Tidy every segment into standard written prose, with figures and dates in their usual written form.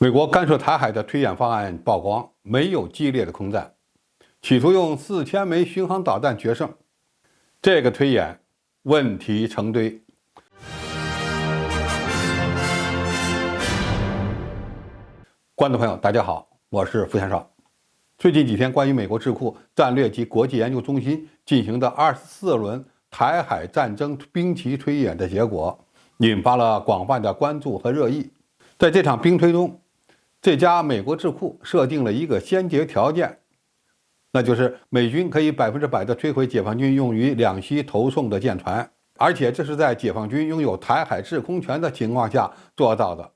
美国干涉台海的推演方案曝光，没有激烈的空战，企图用4000枚巡航导弹决胜。这个推演问题成堆。观众朋友，大家好，我是付先少。最近几天，关于美国智库战略及国际研究中心进行的24轮台海战争兵棋推演的结果，引发了广泛的关注和热议。在这场兵推中，这家美国智库设定了一个先决条件，那就是美军可以100%的摧毁解放军用于两栖投送的舰船，而且这是在解放军拥有台海制空权的情况下做到的。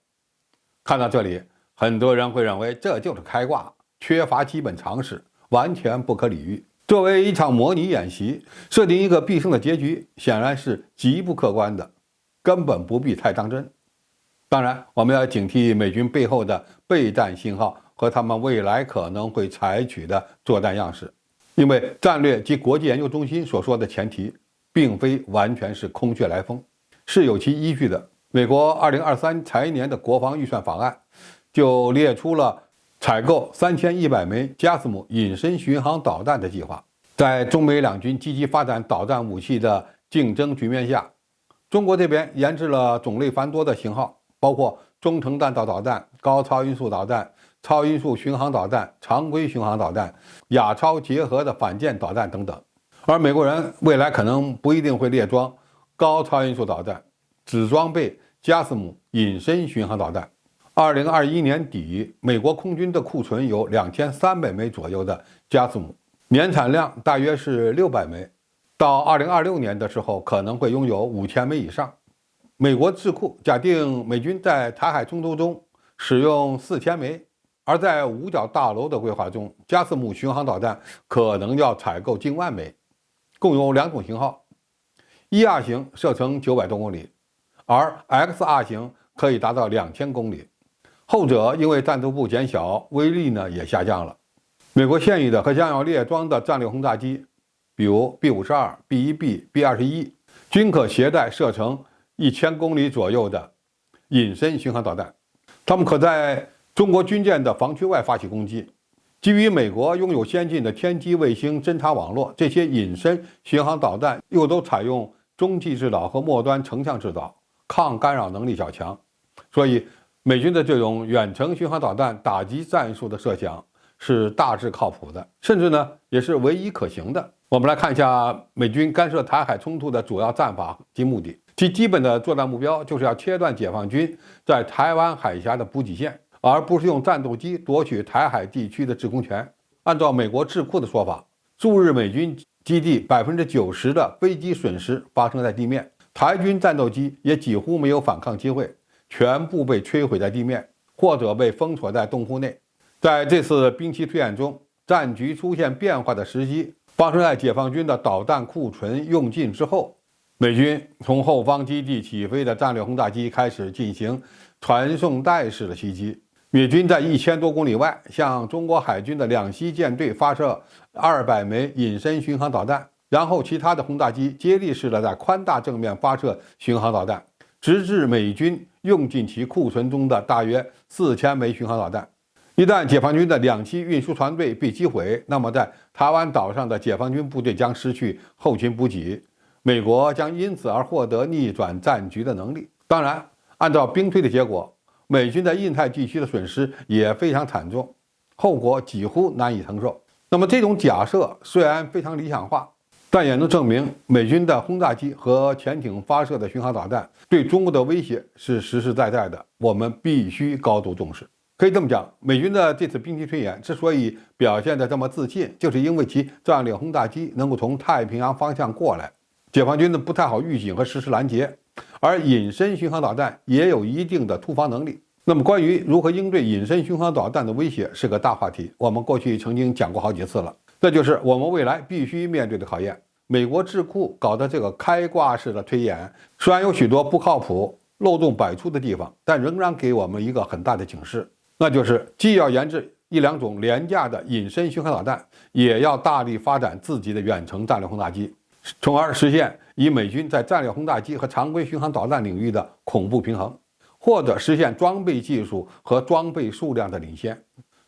看到这里，很多人会认为这就是开挂，缺乏基本常识，完全不可理喻。作为一场模拟演习，设定一个必胜的结局，显然是极不客观的，根本不必太当真。当然，我们要警惕美军背后的备战信号和他们未来可能会采取的作战样式，因为战略及国际研究中心所说的前提，并非完全是空穴来风，是有其依据的。美国2023财年的国防预算法案就列出了采购3100枚加斯姆隐身巡航导弹的计划。在中美两军积极发展导弹武器的竞争局面下，中国这边研制了种类繁多的型号，包括中程弹道导弹、高超音速导弹、超音速巡航导弹、常规巡航导弹、亚超结合的反舰导弹等等。而美国人未来可能不一定会列装高超音速导弹，只装备加斯姆隐身巡航导弹。2021年底，美国空军的库存有2300枚左右的加斯姆，年产量大约是600枚，到2026年的时候可能会拥有5000枚以上。美国智库假定美军在台海冲突中使用4000枚，而在五角大楼的规划中，加斯姆巡航导弹可能要采购近万枚，共有2种型号，1R 型射程900多公里，而 XR 型可以达到2000公里。后者因为弹头部减小，威力也下降了。美国现役的和将要列装的战略轰炸机，比如 B-52、B-1B、B-21，均可携带射程1000公里左右的隐身巡航导弹，它们可在中国军舰的防区外发起攻击。基于美国拥有先进的天基卫星侦察网络，这些隐身巡航导弹又都采用中继制导和末端成像制导，抗干扰能力较强，所以美军的这种远程巡航导弹打击战术的设想是大致靠谱的，甚至也是唯一可行的。我们来看一下美军干涉台海冲突的主要战法及目的。其基本的作战目标就是要切断解放军在台湾海峡的补给线，而不是用战斗机夺取台海地区的制空权。按照美国智库的说法，驻日美军基地90%的飞机损失发生在地面，台军战斗机也几乎没有反抗机会，全部被摧毁在地面，或者被封锁在洞窟内。在这次兵棋推演中，战局出现变化的时机发生在解放军的导弹库存用尽之后。美军从后方基地起飞的战略轰炸机开始进行传送带式的袭击。美军在1000多公里外向中国海军的两栖舰队发射200枚隐身巡航导弹，然后其他的轰炸机接力式的在宽大正面发射巡航导弹，直至美军用尽其库存中的大约4000枚巡航导弹。一旦解放军的两栖运输船队被击毁，那么在台湾岛上的解放军部队将失去后勤补给，美国将因此而获得逆转战局的能力。当然，按照兵推的结果，美军在印太地区的损失也非常惨重，后果几乎难以承受。那么这种假设虽然非常理想化，但也能证明美军的轰炸机和潜艇发射的巡航导弹对中国的威胁是实实在在的，我们必须高度重视。可以这么讲，美军的这次兵棋推演之所以表现得这么自信，就是因为其战略轰炸机能够从太平洋方向过来，解放军不太好预警和实施拦截，而隐身巡航导弹也有一定的突防能力。那么关于如何应对隐身巡航导弹的威胁是个大话题，我们过去曾经讲过好几次了，这就是我们未来必须面对的考验。美国智库搞的这个开挂式的推演，虽然有许多不靠谱、漏洞百出的地方，但仍然给我们一个很大的警示，那就是既要研制1-2种廉价的隐身巡航导弹，也要大力发展自己的远程战略轰炸机，从而实现以美军在战略轰炸机和常规巡航导弹领域的恐怖平衡。或者实现装备技术和装备数量的领先。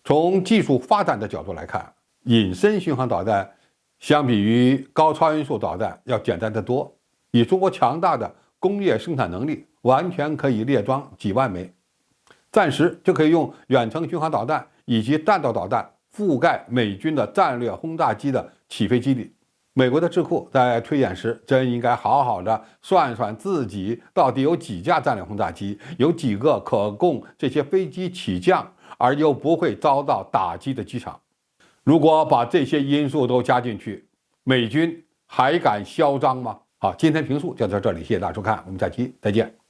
从技术发展的角度来看，隐身巡航导弹相比于高超音速导弹要简单得多。以中国强大的工业生产能力，完全可以列装几万枚，暂时就可以用远程巡航导弹以及弹道导弹覆盖美军的战略轰炸机的起飞基地。美国的智库在推演时，真应该好好的算算自己到底有几架战略轰炸机，有几个可供这些飞机起降而又不会遭到打击的机场。如果把这些因素都加进去，美军还敢嚣张吗？好，今天评述就到这里，谢谢大家收看，我们下期再见。